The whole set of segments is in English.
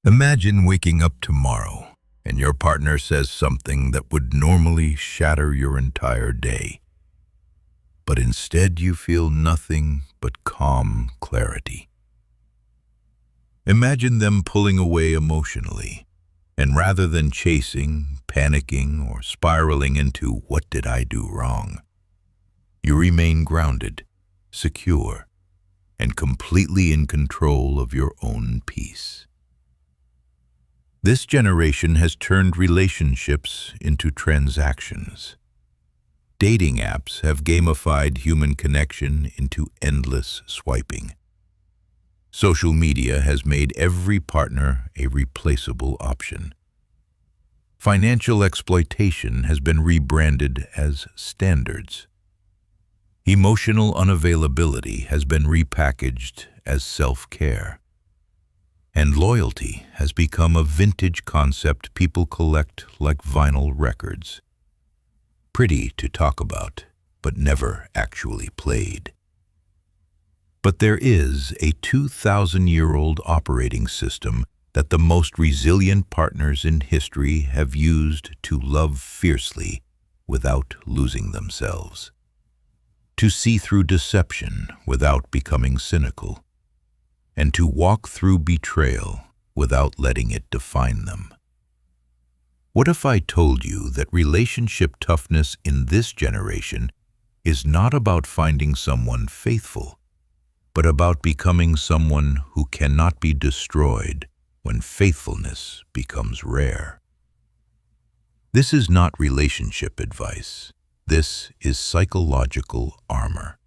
Imagine waking up tomorrow and your partner says something that would normally shatter your entire day. But instead you feel nothing but calm clarity. Imagine them pulling away emotionally, and rather than chasing, panicking, or spiraling into "what did I do wrong?" you remain grounded, secure, and completely in control of your own peace. This generation has turned relationships into transactions. Dating apps have gamified human connection into endless swiping. Social media has made every partner a replaceable option. Financial exploitation has been rebranded as standards. Emotional unavailability has been repackaged as self-care. And loyalty has become a vintage concept people collect like vinyl records. Pretty to talk about, but never actually played. But there is a 2,000-year-old operating system that the most resilient partners in history have used to love fiercely without losing themselves. To see through deception without becoming cynical, and to walk through betrayal without letting it define them. What if I told you that relationship toughness in this generation is not about finding someone faithful, but about becoming someone who cannot be destroyed when faithfulness becomes rare? This is not relationship advice. This is psychological armor.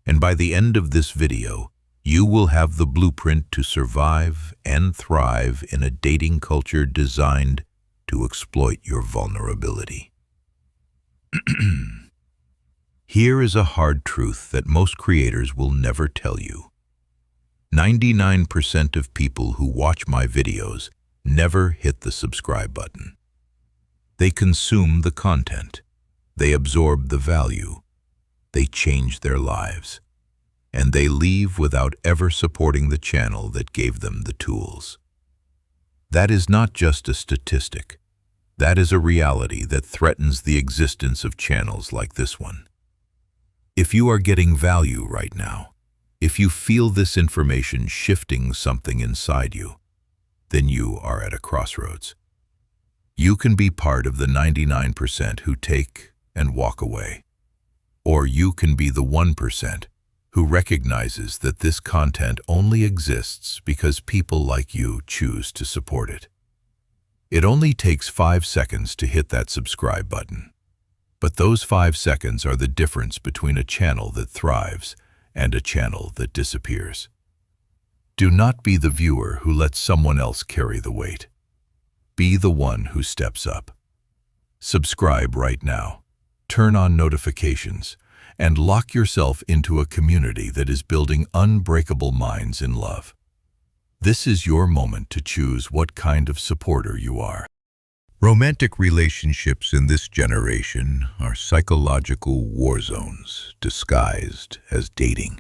And by the end of this video, you will have the blueprint to survive and thrive in a dating culture designed to exploit your vulnerability. Here is a hard truth that most creators will never tell you. 99% of people who watch my videos never hit the subscribe button. They consume the content. They absorb the value. They change their lives. And they leave without ever supporting the channel that gave them the tools. That is not just a statistic. That is a reality that threatens the existence of channels like this one. If you are getting value right now, if you feel this information shifting something inside you, then you are at a crossroads. You can be part of the 99% who take and walk away, or you can be the 1% who recognizes that this content only exists because people like you choose to support it. It only takes 5 seconds to hit that subscribe button. But those 5 seconds are the difference between a channel that thrives and a channel that disappears. Do not be the viewer who lets someone else carry the weight. Be the one who steps up. Subscribe right now. Turn on notifications and lock yourself into a community that is building unbreakable minds in love. This is your moment to choose what kind of supporter you are. Romantic relationships in this generation are psychological war zones disguised as dating.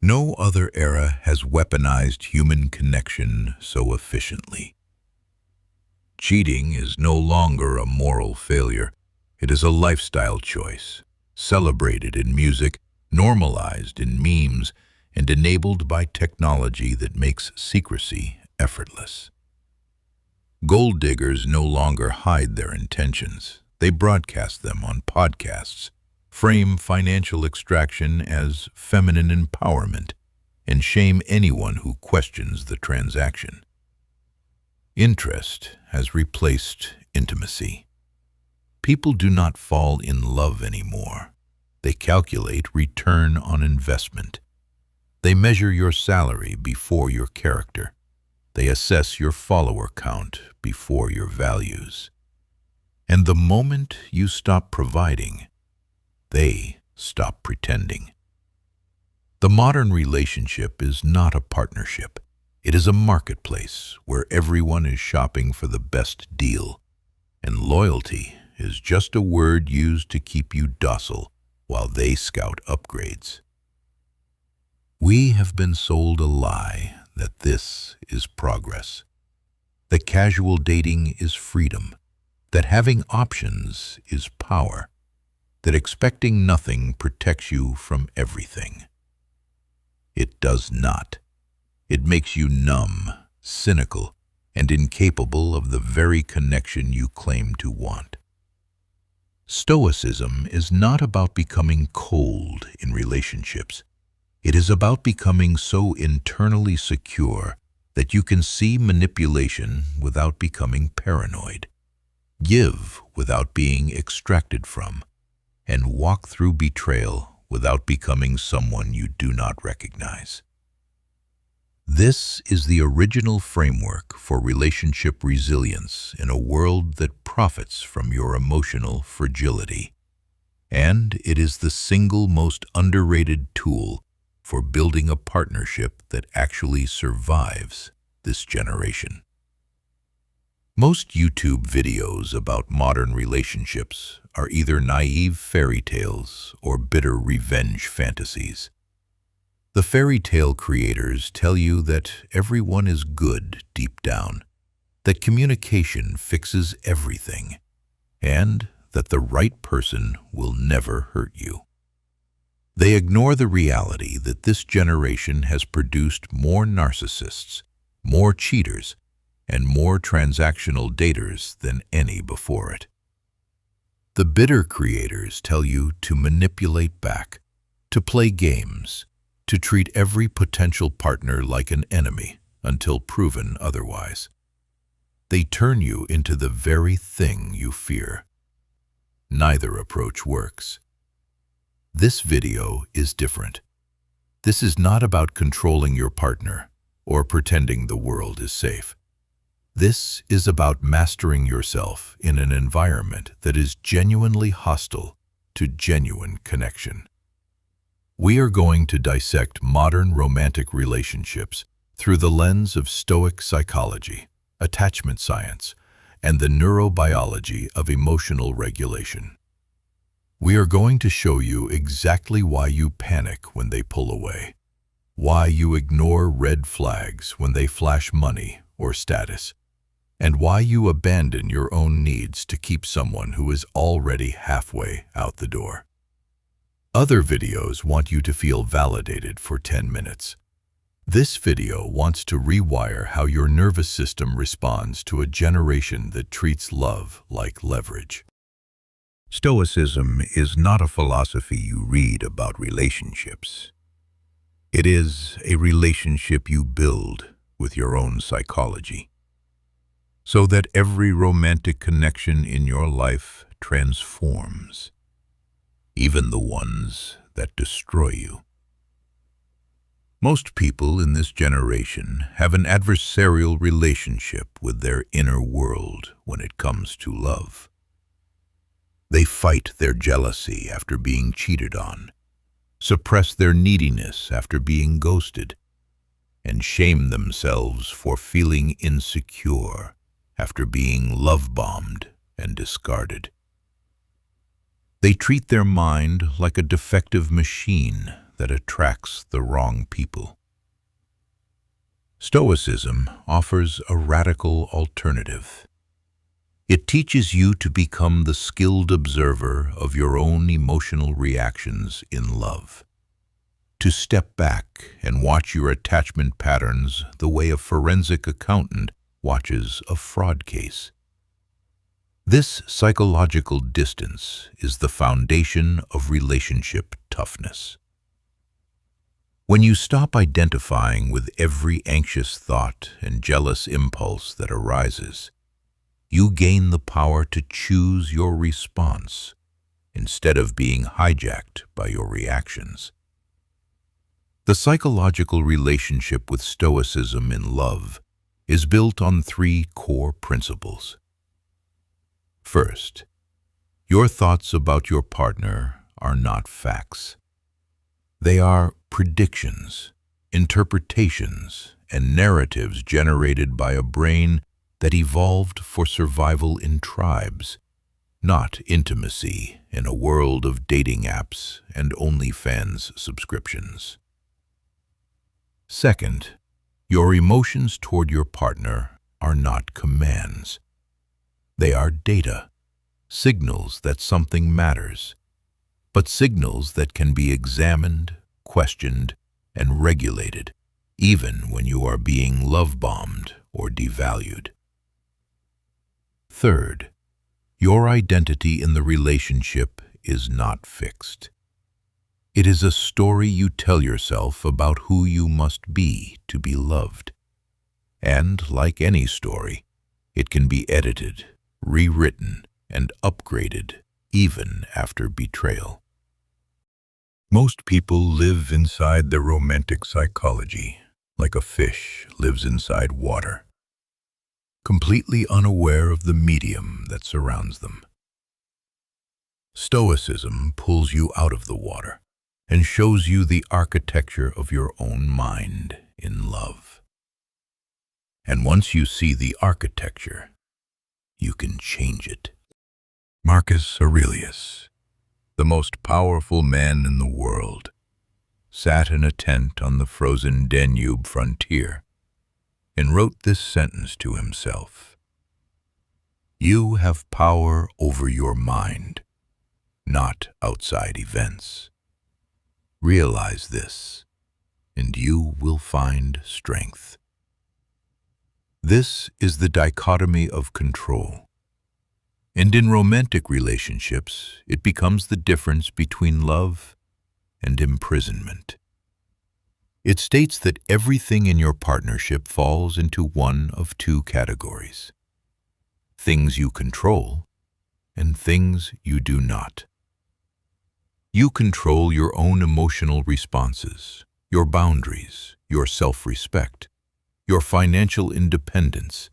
No other era has weaponized human connection so efficiently. Cheating is no longer a moral failure. It is a lifestyle choice, celebrated in music, normalized in memes, and enabled by technology that makes secrecy effortless. Gold diggers no longer hide their intentions. They broadcast them on podcasts, frame financial extraction as feminine empowerment, and shame anyone who questions the transaction. Interest has replaced intimacy. People do not fall in love anymore. They calculate return on investment. They measure your salary before your character. They assess your follower count before your values. And the moment you stop providing, they stop pretending. The modern relationship is not a partnership. It is a marketplace where everyone is shopping for the best deal, and loyalty is just a word used to keep you docile while they scout upgrades. We have been sold a lie that this is progress, that casual dating is freedom, that having options is power, that expecting nothing protects you from everything. It does not. It makes you numb, cynical, and incapable of the very connection you claim to want. Stoicism is not about becoming cold in relationships. It is about becoming so internally secure that you can see manipulation without becoming paranoid, give without being extracted from, and walk through betrayal without becoming someone you do not recognize. This is the original framework for relationship resilience in a world that profits from your emotional fragility. And it is the single most underrated tool for building a partnership that actually survives this generation. Most YouTube videos about modern relationships are either naive fairy tales or bitter revenge fantasies. The fairy tale creators tell you that everyone is good deep down, that communication fixes everything, and that the right person will never hurt you. They ignore the reality that this generation has produced more narcissists, more cheaters, and more transactional daters than any before it. The bitter creators tell you to manipulate back, to play games, to treat every potential partner like an enemy until proven otherwise. They turn you into the very thing you fear. Neither approach works. This video is different. This is not about controlling your partner or pretending the world is safe. This is about mastering yourself in an environment that is genuinely hostile to genuine connection. We are going to dissect modern romantic relationships through the lens of Stoic psychology, attachment science, and the neurobiology of emotional regulation. We are going to show you exactly why you panic when they pull away, why you ignore red flags when they flash money or status, and why you abandon your own needs to keep someone who is already halfway out the door. Other videos want you to feel validated for 10 minutes. This video wants to rewire how your nervous system responds to a generation that treats love like leverage. Stoicism is not a philosophy you read about relationships. It is a relationship you build with your own psychology, so that every romantic connection in your life transforms, even the ones that destroy you. Most people in this generation have an adversarial relationship with their inner world when it comes to love. They fight their jealousy after being cheated on, suppress their neediness after being ghosted, and shame themselves for feeling insecure after being love-bombed and discarded. They treat their mind like a defective machine that attracts the wrong people. Stoicism offers a radical alternative. It teaches you to become the skilled observer of your own emotional reactions in love, to step back and watch your attachment patterns the way a forensic accountant watches a fraud case. This psychological distance is the foundation of relationship toughness. When you stop identifying with every anxious thought and jealous impulse that arises, you gain the power to choose your response instead of being hijacked by your reactions. The psychological relationship with Stoicism in love is built on 3 core principles. First, your thoughts about your partner are not facts. They are predictions, interpretations, and narratives generated by a brain that evolved for survival in tribes, not intimacy in a world of dating apps and OnlyFans subscriptions. Second, Your emotions toward your partner are not commands. They are data, signals that something matters, but signals that can be examined, questioned, and regulated, even when you are being love-bombed or devalued. Third, your identity in the relationship is not fixed. It is a story you tell yourself about who you must be to be loved. And like any story, it can be edited, rewritten, and upgraded even after betrayal. Most people live inside their romantic psychology, like a fish lives inside water, completely unaware of the medium that surrounds them. Stoicism pulls you out of the water and shows you the architecture of your own mind in love. And once you see the architecture, you can change it. Marcus Aurelius, the most powerful man in the world, sat in a tent on the frozen Danube frontier and wrote this sentence to himself: "You have power over your mind, not outside events. Realize this, and you will find strength." This is the dichotomy of control. And in romantic relationships, it becomes the difference between love and imprisonment. It states that everything in your partnership falls into one of two categories: things you control and things you do not. You control your own emotional responses, your boundaries, your self-respect, your financial independence,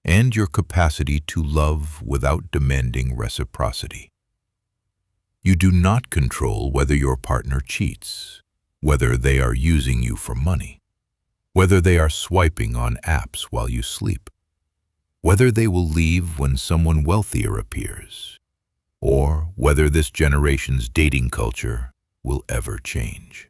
and your capacity to love without demanding reciprocity. You do not control whether your partner cheats, whether they are using you for money, whether they are swiping on apps while you sleep, whether they will leave when someone wealthier appears, or whether this generation's dating culture will ever change.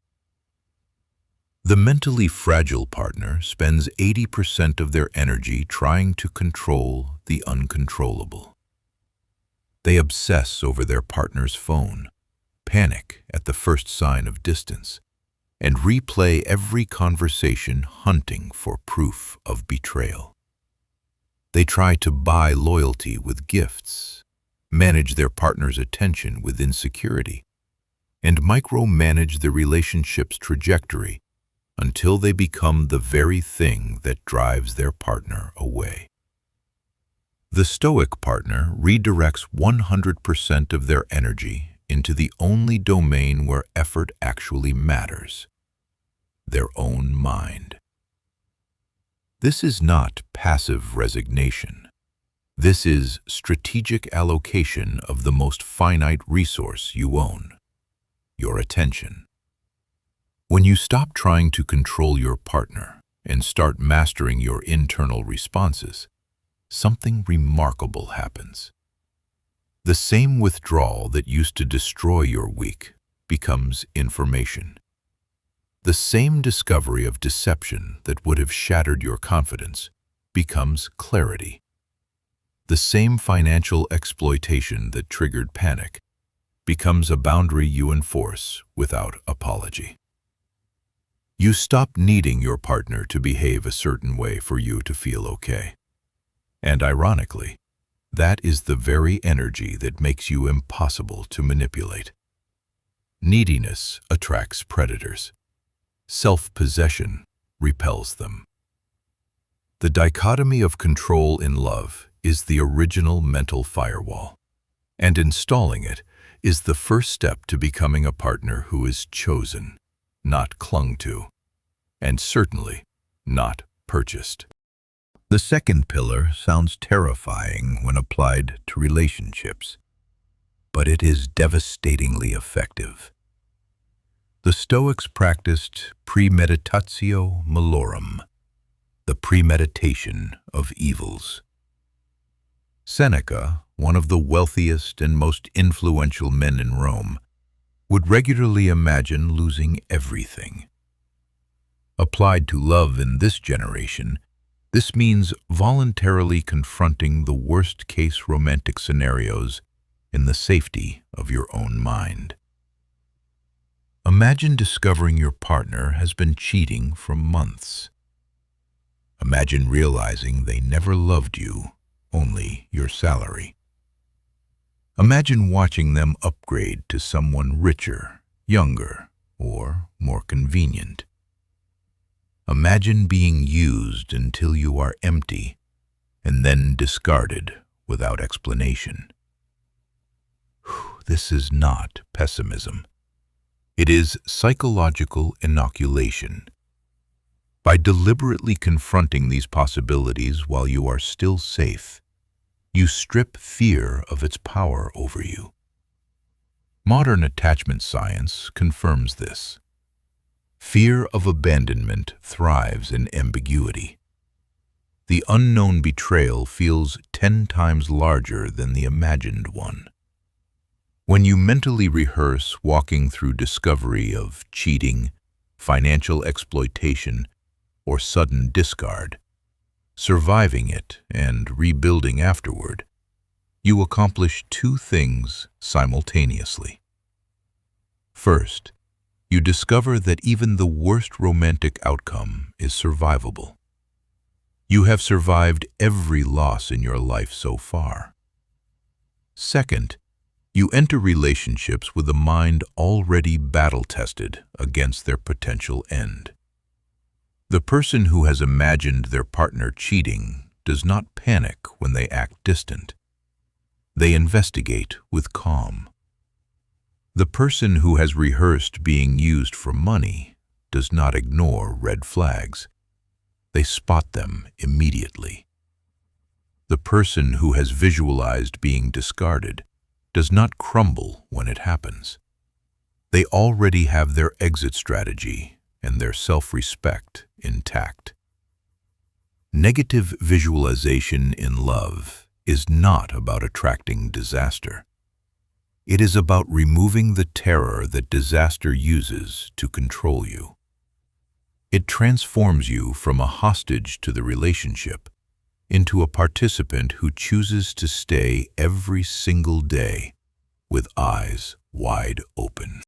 The mentally fragile partner spends 80% of their energy trying to control the uncontrollable. They obsess over their partner's phone, panic at the first sign of distance, and replay every conversation hunting for proof of betrayal. They try to buy loyalty with gifts, manage their partner's attention with insecurity, and micromanage the relationship's trajectory until they become the very thing that drives their partner away. The Stoic partner redirects 100% of their energy into the only domain where effort actually matters: their own mind. This is not passive resignation. This is strategic allocation of the most finite resource you own: your attention. When you stop trying to control your partner and start mastering your internal responses, something remarkable happens. The same withdrawal that used to destroy your week becomes information. The same discovery of deception that would have shattered your confidence becomes clarity. The same financial exploitation that triggered panic becomes a boundary you enforce without apology. You stop needing your partner to behave a certain way for you to feel okay. And ironically, that is the very energy that makes you impossible to manipulate. Neediness attracts predators. Self-possession repels them. The dichotomy of control in love is the original mental firewall, and installing it is the first step to becoming a partner who is chosen, not clung to, and certainly not purchased. The second pillar sounds terrifying when applied to relationships, but it is devastatingly effective. The Stoics practiced premeditatio malorum, the premeditation of evils. Seneca, one of the wealthiest and most influential men in Rome, would regularly imagine losing everything. Applied to love in this generation, this means voluntarily confronting the worst-case romantic scenarios in the safety of your own mind. Imagine discovering your partner has been cheating for months. Imagine realizing they never loved you, only your salary. Imagine watching them upgrade to someone richer, younger, or more convenient. Imagine being used until you are empty and then discarded without explanation. This is not pessimism. It is psychological inoculation. By deliberately confronting these possibilities while you are still safe, you strip fear of its power over you. Modern attachment science confirms this. Fear of abandonment thrives in ambiguity. The unknown betrayal feels 10 times larger than the imagined one. When you mentally rehearse walking through discovery of cheating, financial exploitation, or sudden discard, surviving it and rebuilding afterward, you accomplish two things simultaneously. First, you discover that even the worst romantic outcome is survivable. You have survived every loss in your life so far. Second, you enter relationships with a mind already battle-tested against their potential end. The person who has imagined their partner cheating does not panic when they act distant. They investigate with calm. The person who has rehearsed being used for money does not ignore red flags. They spot them immediately. The person who has visualized being discarded does not crumble when it happens. They already have their exit strategy and their self-respect intact. Negative visualization in love is not about attracting disaster. It is about removing the terror that disaster uses to control you. It transforms you from a hostage to the relationship into a participant who chooses to stay every single day with eyes wide open.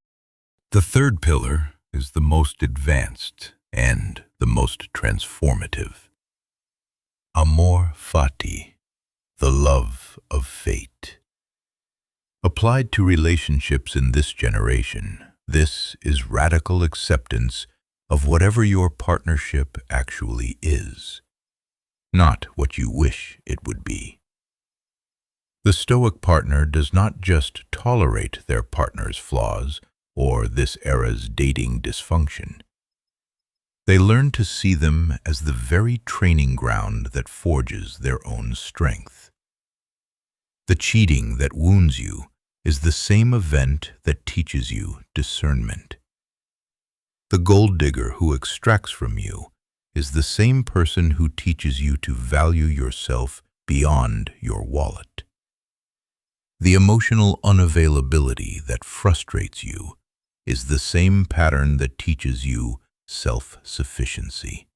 The third pillar is the most advanced and the most transformative. Amor fati, the love of fate. Applied to relationships in this generation, this is radical acceptance of whatever your partnership actually is, not what you wish it would be. The Stoic partner does not just tolerate their partner's flaws or this era's dating dysfunction. They learn to see them as the very training ground that forges their own strength. The cheating that wounds you is the same event that teaches you discernment. The gold digger who extracts from you is the same person who teaches you to value yourself beyond your wallet. The emotional unavailability that frustrates you is the same pattern that teaches you self-sufficiency.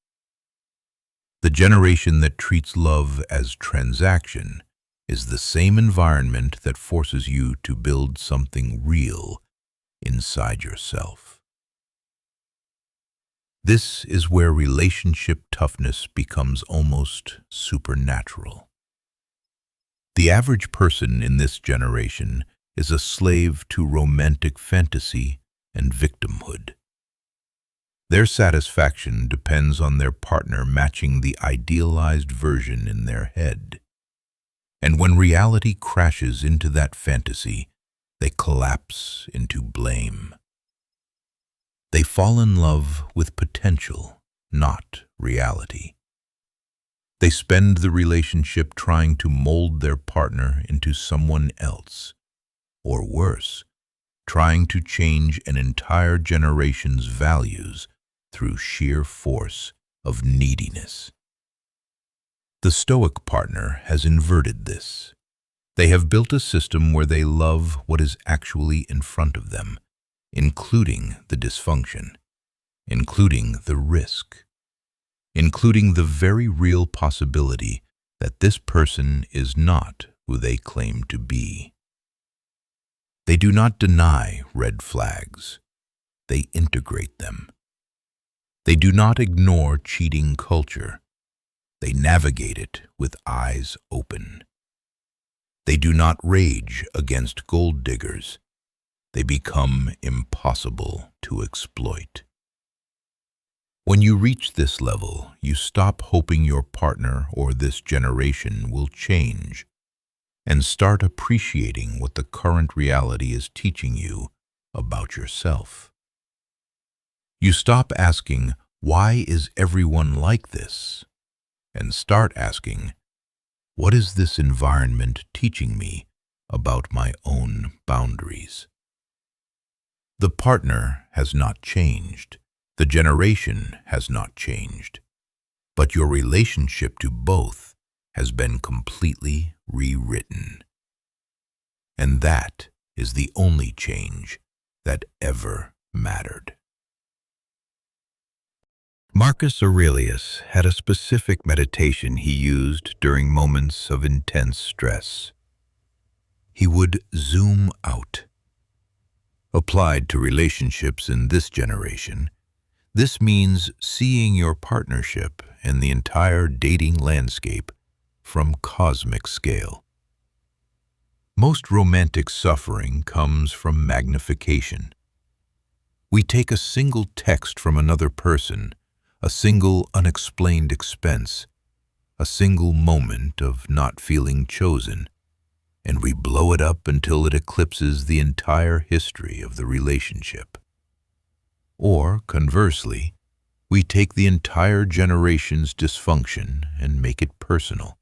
The generation that treats love as transaction is the same environment that forces you to build something real inside yourself. This is where relationship toughness becomes almost supernatural. The average person in this generation is a slave to romantic fantasy and victimhood. Their satisfaction depends on their partner matching the idealized version in their head. And when reality crashes into that fantasy, they collapse into blame. They fall in love with potential, not reality. They spend the relationship trying to mold their partner into someone else, or worse, trying to change an entire generation's values through sheer force of neediness. The Stoic partner has inverted this. They have built a system where they love what is actually in front of them, including the dysfunction. including the risk, including the very real possibility that this person is not who they claim to be. They do not deny red flags. They integrate them. They do not ignore cheating culture. They navigate it with eyes open. They do not rage against gold diggers. They become impossible to exploit. When you reach this level, you stop hoping your partner or this generation will change and start appreciating what the current reality is teaching you about yourself. You stop asking, "Why is everyone like this?" and start asking, "What is this environment teaching me about my own boundaries?" The partner has not changed. The generation has not changed. But your relationship to both has been completely rewritten. And that is the only change that ever mattered. Marcus Aurelius had a specific meditation he used during moments of intense stress. He would zoom out. Applied to relationships in this generation, this means seeing your partnership and the entire dating landscape from cosmic scale. Most romantic suffering comes from magnification. We take a single text from another person, a single unexplained expense, a single moment of not feeling chosen, and we blow it up until it eclipses the entire history of the relationship. Or, conversely, we take the entire generation's dysfunction and make it personal,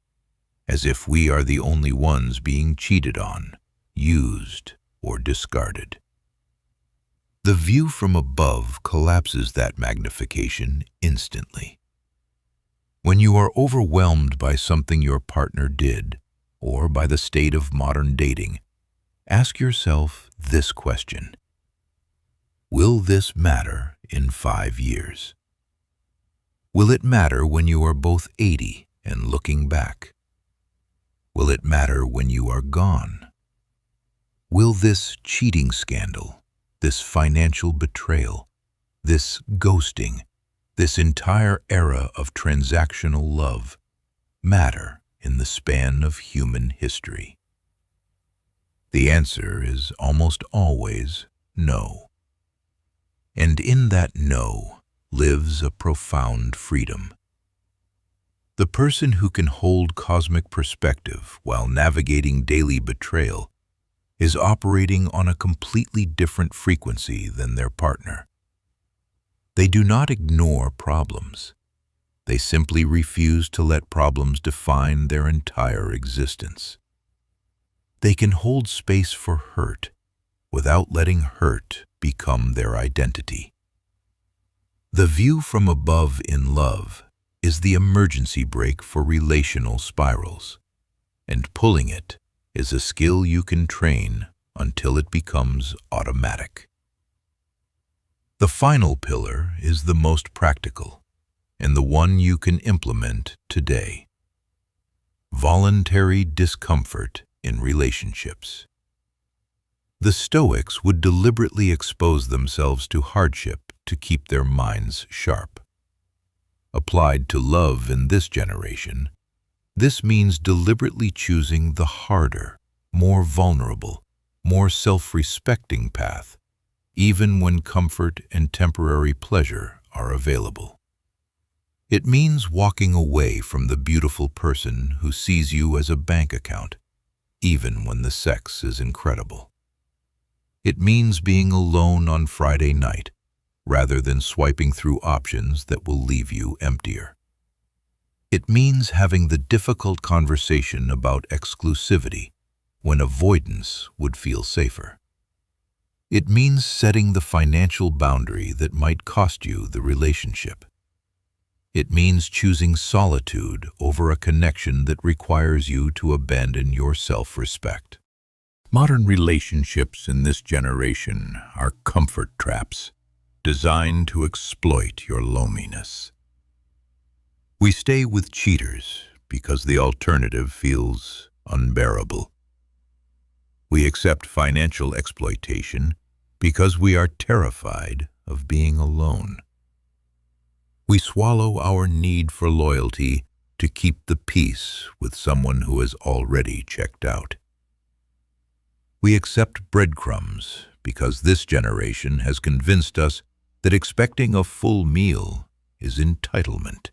as if we are the only ones being cheated on, used, or discarded. The view from above collapses that magnification instantly. When you are overwhelmed by something your partner did, or by the state of modern dating, ask yourself this question: will this matter in 5 years? Will it matter when you are both 80 and looking back? Will it matter when you are gone? Will this cheating scandal, this financial betrayal, this ghosting, this entire era of transactional love matter in the span of human history? The answer is almost always no. And in that no lives a profound freedom. The person who can hold cosmic perspective while navigating daily betrayal is operating on a completely different frequency than their partner. They do not ignore problems. They simply refuse to let problems define their entire existence. They can hold space for hurt without letting hurt become their identity. The view from above in love is the emergency brake for relational spirals, and pulling it is a skill you can train until it becomes automatic. The final pillar is the most practical, and the one you can implement today: voluntary discomfort in relationships. The Stoics would deliberately expose themselves to hardship to keep their minds sharp. Applied to love in this generation, this means deliberately choosing the harder, more vulnerable, more self-respecting path, even when comfort and temporary pleasure are available. It means walking away from the beautiful person who sees you as a bank account, even when the sex is incredible. It means being alone on Friday night, rather than swiping through options that will leave you emptier. It means having the difficult conversation about exclusivity when avoidance would feel safer. It means setting the financial boundary that might cost you the relationship. It means choosing solitude over a connection that requires you to abandon your self-respect. Modern relationships in this generation are comfort traps. designed to exploit your loneliness. We stay with cheaters because the alternative feels unbearable. We accept financial exploitation because we are terrified of being alone. We swallow our need for loyalty to keep the peace with someone who has already checked out. We accept breadcrumbs because this generation has convinced us that expecting a full meal is entitlement.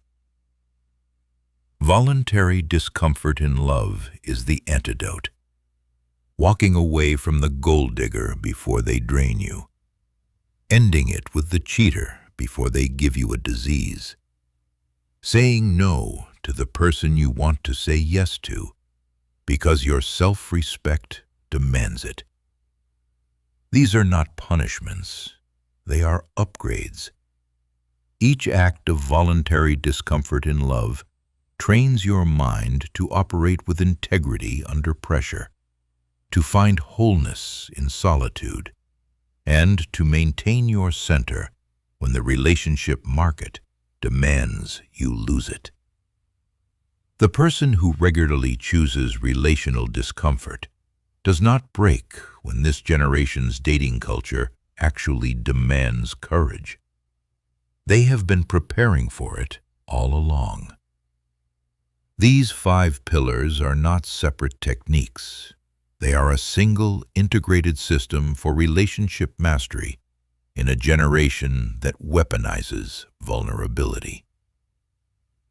Voluntary discomfort in love is the antidote. Walking away from the gold digger before they drain you. Ending it with the cheater before they give you a disease. Saying no to the person you want to say yes to because your self-respect demands it. These are not punishments, they are upgrades. Each act of voluntary discomfort in love trains your mind to operate with integrity under pressure, to find wholeness in solitude, and to maintain your center when the relationship market demands you lose it. The person who regularly chooses relational discomfort does not break when this generation's dating culture actually demands courage. They have been preparing for it all along. These 5 pillars are not separate techniques. They are a single, integrated system for relationship mastery in a generation that weaponizes vulnerability.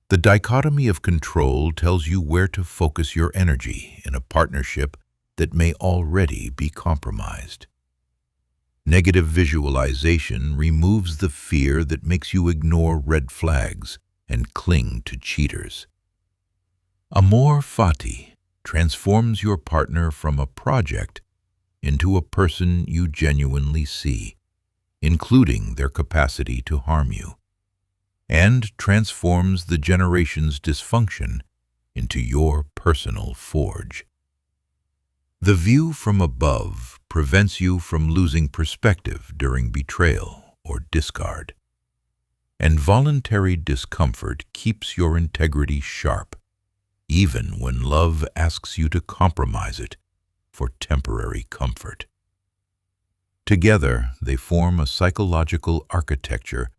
The dichotomy of control tells you where to focus your energy in a partnership that may already be compromised. Negative visualization removes the fear that makes you ignore red flags and cling to cheaters. Amor fati transforms your partner from a project into a person you genuinely see, including their capacity to harm you, and transforms the generation's dysfunction into your personal forge. The view from above prevents you from losing perspective during betrayal or discard, and voluntary discomfort keeps your integrity sharp, even when love asks you to compromise it for temporary comfort. Together, they form a psychological architecture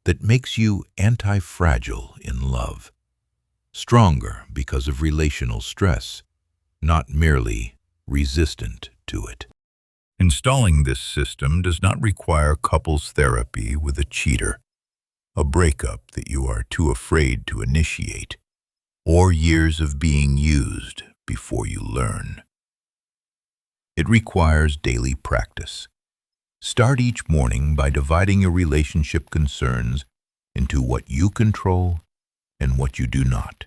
that makes you anti-fragile in love, stronger because of relational stress, not merely resistant to it. Installing this system does not require couples therapy with a cheater, a breakup that you are too afraid to initiate, or years of being used before you learn. It requires daily practice. Start each morning by dividing your relationship concerns into what you control and what you do not,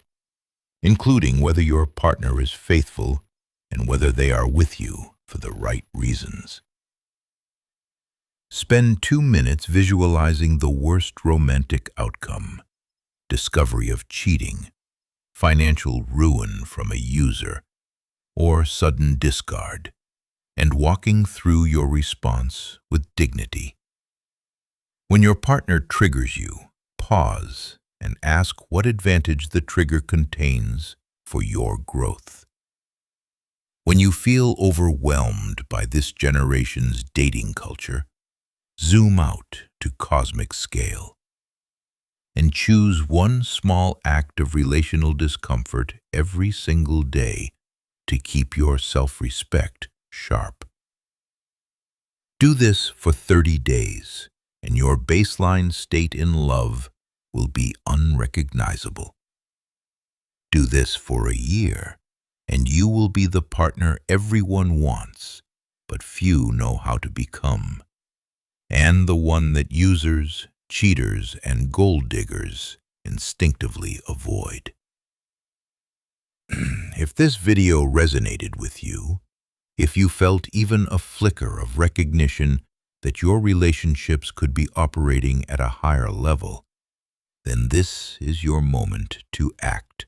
including whether your partner is faithful and whether they are with you for the right reasons. Spend 2 minutes visualizing the worst romantic outcome: discovery of cheating, financial ruin from a user, or sudden discard, and walking through your response with dignity. When your partner triggers you, pause and ask what advantage the trigger contains for your growth. When you feel overwhelmed by this generation's dating culture, zoom out to cosmic scale and choose one small act of relational discomfort every single day to keep your self-respect sharp. Do this for 30 days, and your baseline state in love will be unrecognizable. Do this for a year, and you will be the partner everyone wants, but few know how to become, and the one that users, cheaters, and gold diggers instinctively avoid. If this video resonated with you, if you felt even a flicker of recognition that your relationships could be operating at a higher level, then this is your moment to act.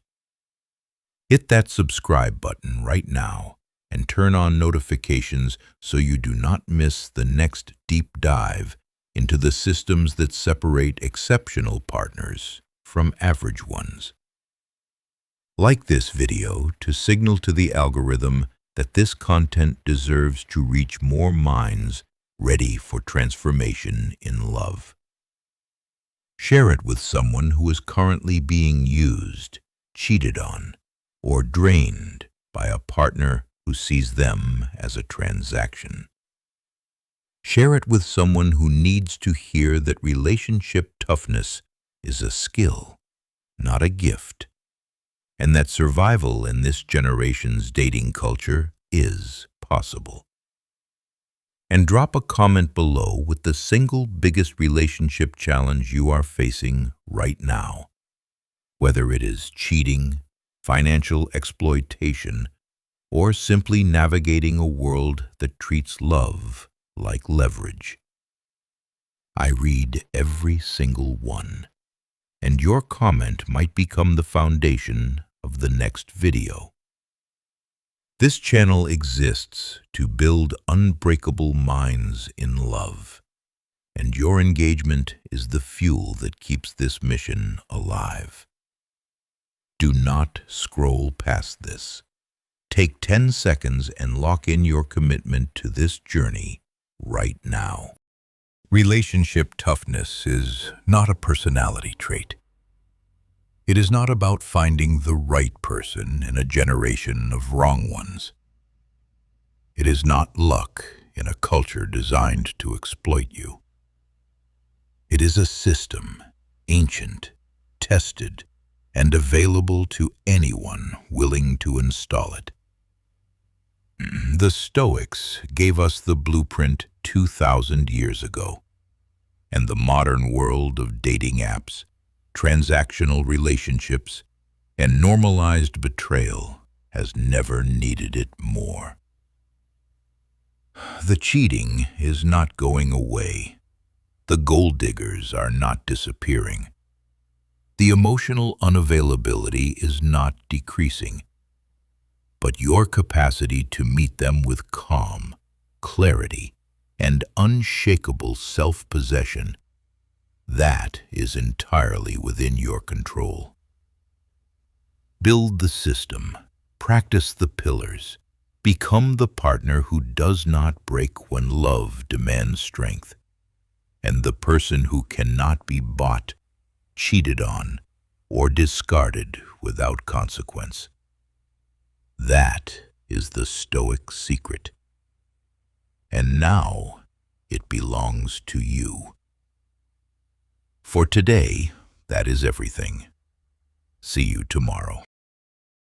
Hit that subscribe button right now and turn on notifications so you do not miss the next deep dive into the systems that separate exceptional partners from average ones. Like this video to signal to the algorithm that this content deserves to reach more minds ready for transformation in love. Share it with someone who is currently being used, cheated on, or drained by a partner who sees them as a transaction. Share it with someone who needs to hear that relationship toughness is a skill, not a gift, and that survival in this generation's dating culture is possible. And drop a comment below with the single biggest relationship challenge you are facing right now, whether it is cheating, financial exploitation, or simply navigating a world that treats love like leverage. I read every single one, and your comment might become the foundation of the next video. This channel exists to build unbreakable minds in love, and your engagement is the fuel that keeps this mission alive. Do not scroll past this. Take 10 seconds and lock in your commitment to this journey right now. Relationship toughness is not a personality trait. It is not about finding the right person in a generation of wrong ones. It is not luck in a culture designed to exploit you. It is a system, ancient, tested, and available to anyone willing to install it. The Stoics gave us the blueprint 2,000 years ago, and the modern world of dating apps, transactional relationships, and normalized betrayal has never needed it more. The cheating is not going away. The gold diggers are not disappearing. The emotional unavailability is not decreasing. But your capacity to meet them with calm, clarity, and unshakable self-possession, that is entirely within your control. Build the system, practice the pillars, become the partner who does not break when love demands strength, and the person who cannot be bought, cheated on, or discarded without consequence. That is the Stoic secret. And now it belongs to you. For today, that is everything. See you tomorrow.